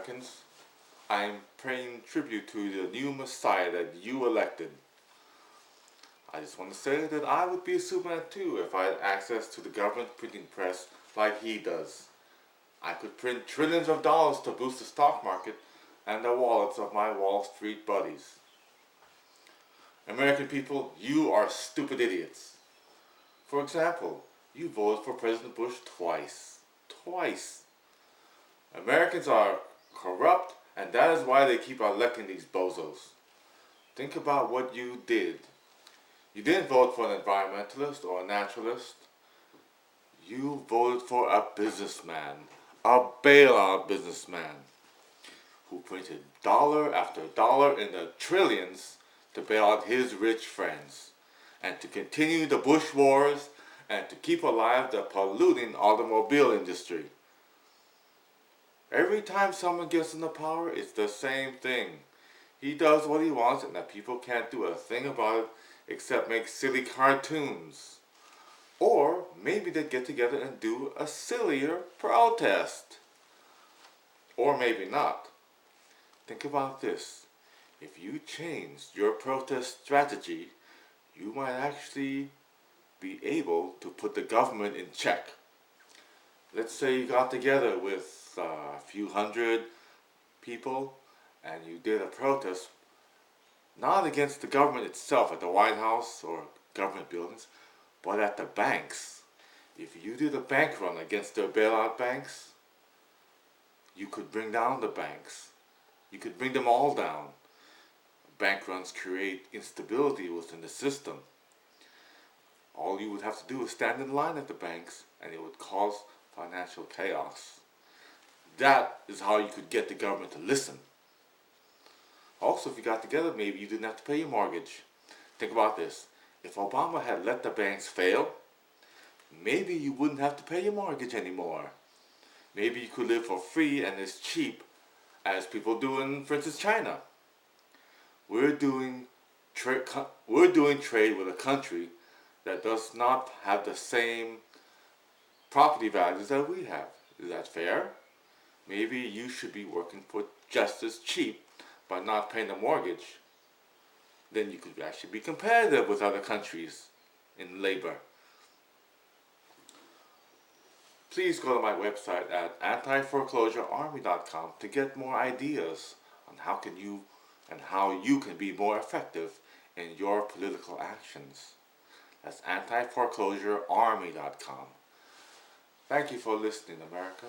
Americans, I am paying tribute to the new Messiah that you elected. I just want to say that I would be a Superman too if I had access to the government printing press like he does. I could print trillions of dollars to boost the stock market and the wallets of my Wall Street buddies. American people, you are stupid idiots. For example, you voted for President Bush twice. Twice. Americans are corrupt, and that is why they keep electing these bozos. Think about what you did. You didn't vote for an environmentalist or a naturalist. You voted for a businessman, a bailout businessman, who printed dollar after dollar in the trillions to bail out his rich friends, and to continue the Bush wars, and to keep alive the polluting automobile industry. Every time someone gets into power, it's the same thing. He does what he wants and the people can't do a thing about it except make silly cartoons. Or maybe they get together and do a sillier protest. Or maybe not. Think about this. If you changed your protest strategy, you might actually be able to put the government in check. Let's say you got together with a few hundred people and you did a protest not against the government itself at the White House or government buildings, but at the banks. If you did a bank run against their bailout banks, you could bring down the banks. You could bring them all down. Bank runs create instability within the system. All you would have to do is stand in line at the banks and it would cause financial chaos. That is how you could get the government to listen. Also, if you got together, maybe you didn't have to pay your mortgage. Think about this. If Obama had let the banks fail, maybe you wouldn't have to pay your mortgage anymore. Maybe you could live for free and as cheap as people do in, for instance, China. We're doing trade with a country that does not have the same property values that we have. Is that fair? Maybe you should be working for just as cheap by not paying a mortgage. Then you could actually be competitive with other countries in labor. Please go to my website at antiforeclosurearmy.com to get more ideas on how you can be more effective in your political actions. That's antiforeclosurearmy.com. Thank you for listening, America.